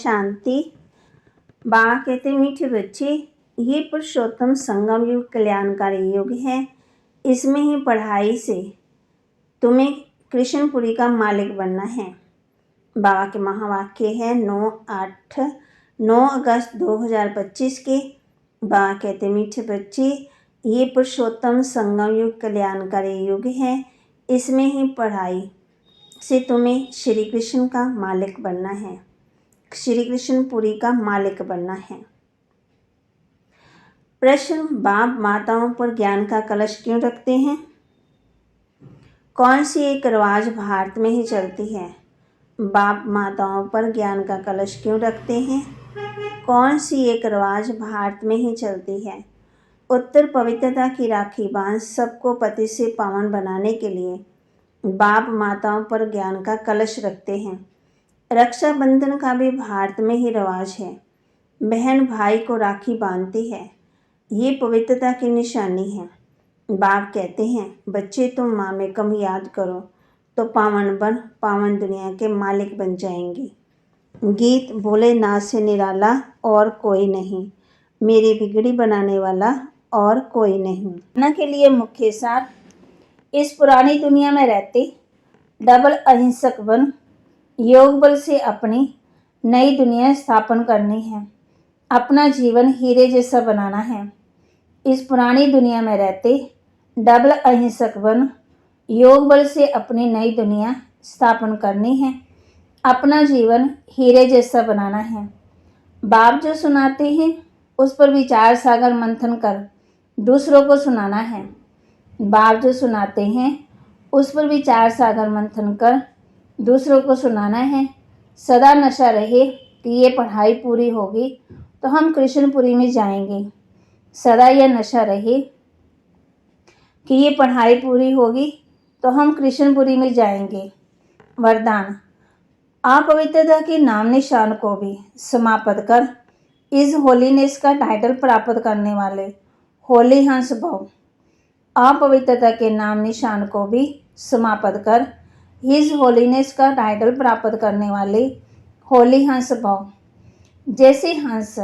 शांति। बाबा कहते मीठे बच्चे, ये पुरुषोत्तम संगम युग कल्याणकारी युग है। इसमें ही पढ़ाई से तुम्हें कृष्णपुरी का मालिक बनना है। बाबा के महावाक्य है 9 अगस्त 2025 के। बाबा कहते मीठे बच्चे, ये पुरुषोत्तम संगम युग कल्याणकारी युग है। इसमें ही पढ़ाई से तुम्हें श्री कृष्ण का मालिक बनना है, श्री कृष्णपुरी का मालिक बनना है। प्रश्न, बाप माताओं पर ज्ञान का कलश क्यों रखते हैं? कौन सी एक रिवाज भारत में ही चलती है? बाप माताओं पर ज्ञान का कलश क्यों रखते हैं? कौन सी एक रिवाज भारत में ही चलती है? उत्तर, पवित्रता की राखी बांध सबको पति से पावन बनाने के लिए बाप माताओं पर ज्ञान का कलश रखते हैं। रक्षाबंधन का भी भारत में ही रिवाज है। बहन भाई को राखी बांधती है, ये पवित्रता की निशानी है। बाप कहते हैं, बच्चे तुम माँ में कम याद करो तो पावन दुनिया के मालिक बन जाएंगे। गीत, भोलेनाथ से निराला और कोई नहीं, मेरी बिगड़ी बनाने वाला और कोई नहीं। न के लिए मुख्य सार, इस पुरानी दुनिया में रहते डबल अहिंसक बन योग बल से अपनी नई दुनिया स्थापन करनी है। अपना जीवन हीरे जैसा बनाना है। इस पुरानी दुनिया में रहते डबल अहिंसक बन योग बल से अपनी नई दुनिया स्थापन करनी है। अपना जीवन हीरे जैसा बनाना है। बाप जो सुनाते हैं उस पर विचार सागर मंथन कर दूसरों को सुनाना है। बाप जो सुनाते हैं उस पर विचार सागर मंथन कर दूसरों को सुनाना है। सदा नशा रहे कि ये पढ़ाई पूरी होगी तो हम कृष्णपुरी में जाएंगे। सदा यह नशा रहे कि ये पढ़ाई पूरी होगी तो हम कृष्णपुरी में जाएंगे। वरदान, अपवित्रता के नाम निशान को भी समाप्त कर इस होलीनेस का टाइटल प्राप्त करने वाले होली हंस भव। अपवित्रता के नाम निशान को भी समाप्त कर हिज होलीनेस का टाइटल प्राप्त करने वाले होली हंस भव। जैसे हंस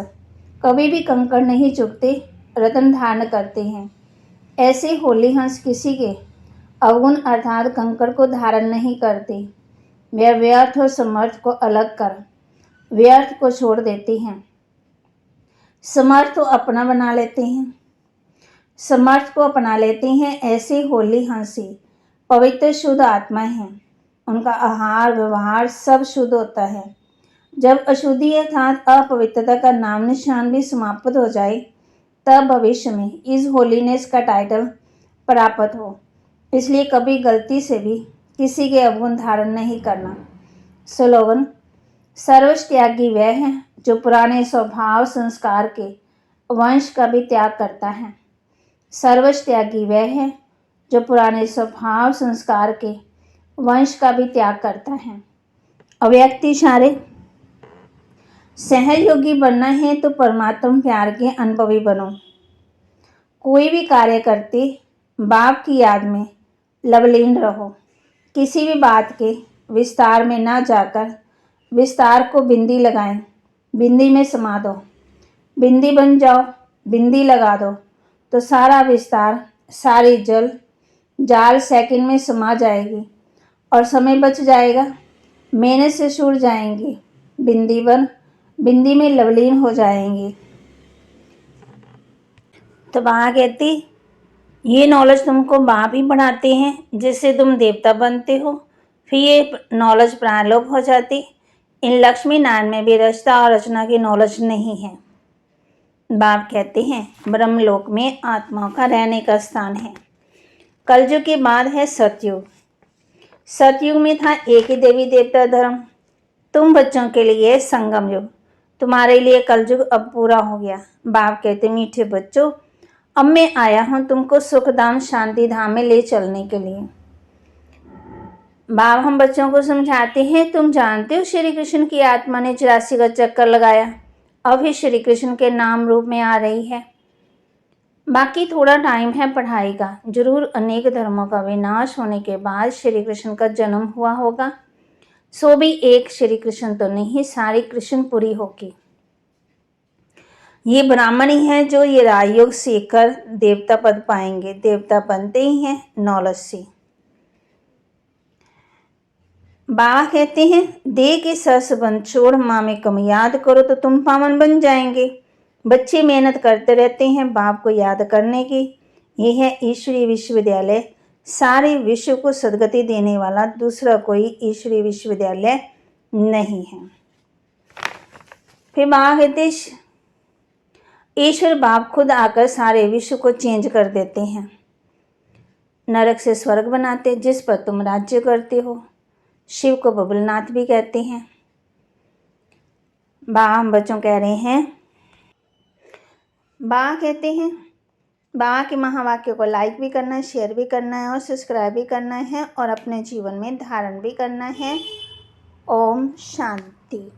कभी भी कंकड़ नहीं चुगते, रत्न धारण करते हैं, ऐसे होली हंस किसी के अवगुण अर्थात कंकड़ को धारण नहीं करते। वे व्यर्थ और समर्थ को अलग कर व्यर्थ को छोड़ देते हैं। समर्थ को अपना बना लेते हैं, समर्थ को अपना लेते हैं। ऐसे होली हंसी पवित्र शुद्ध आत्मा हैं। उनका आहार व्यवहार सब शुद्ध होता है। जब अशुद्धि अर्थात अपवित्रता का नाम निशान भी समाप्त हो जाए तब भविष्य में इस होलीनेस का टाइटल प्राप्त हो। इसलिए कभी गलती से भी किसी के अवगुण धारण नहीं करना। स्लोगन, सर्वस्व त्यागी वह है जो पुराने स्वभाव संस्कार के वंश का भी त्याग करता है। सर्वस्व त्यागी वह है जो पुराने स्वभाव संस्कार के वंश का भी त्याग करता है। अव्यक्त इशारे, सहयोगी बनना है तो परमात्मा प्यार के अनुभवी बनो। कोई भी कार्य करते बाप की याद में लवलीन रहो। किसी भी बात के विस्तार में ना जाकर विस्तार को बिंदी लगाएं, बिंदी में समा दो। बिंदी बन जाओ, बिंदी लगा दो तो सारा विस्तार सारी जाल सेकंड में समा जाएगी और समय बच जाएगा। मेहनत से छूट जाएंगी, बिंदी में लवलीन हो जाएंगी। तो बाबा कहती, ये नॉलेज तुमको बाप ही बढ़ाते हैं जिससे तुम देवता बनते हो। फिर ये नॉलेज प्रालोप हो जाती। इन लक्ष्मी नारायण में भी रचना और रचना की नॉलेज नहीं है। बाप कहते हैं, ब्रह्मलोक में आत्माओं का रहने का स्थान है। कलयुग के बाद है सतयुग। सतयुग में था एक ही देवी देवता धर्म। तुम बच्चों के लिए संगम युग, तुम्हारे लिए कलयुग अब पूरा हो गया। बाप कहते, मीठे बच्चों, अब मैं आया हूँ तुमको सुखधाम शांति धाम में ले चलने के लिए। बाप हम बच्चों को समझाते हैं, तुम जानते हो श्री कृष्ण की आत्मा ने 84 का चक्कर लगाया, अब ही श्री कृष्ण के नाम रूप में आ रही है। बाकी थोड़ा टाइम है पढ़ाई का। जरूर अनेक धर्मों का विनाश होने के बाद श्री कृष्ण का जन्म हुआ होगा। सो भी एक श्री कृष्ण तो नहीं, सारी कृष्णपुरी होगी। ये ब्राह्मण ही हैं जो ये राजयोग सीखकर देवता पद पाएंगे। देवता बनते ही हैं नौलत से। बाबा कहते हैं, दे के सरस बन छोड़ माँ में कम याद करो तो तुम पावन बन जाएंगे। बच्चे मेहनत करते रहते हैं बाप को याद करने की। यह है ईश्वरीय विश्वविद्यालय। सारे विश्व को सदगति देने वाला दूसरा कोई ईश्वरीय विश्वविद्यालय नहीं है। फिर बाबा कहते, ईश्वर बाप खुद आकर सारे विश्व को चेंज कर देते हैं। नरक से स्वर्ग बनाते जिस पर तुम राज्य करते हो। शिव को बबुलनाथ भी कहते हैं। बाबा हम बच्चों कह रहे हैं, बाबा कहते हैं, बाबा के महावाक्य को लाइक भी करना है, शेयर भी करना है और सब्सक्राइब भी करना है और अपने जीवन में धारण भी करना है। ओम शांति।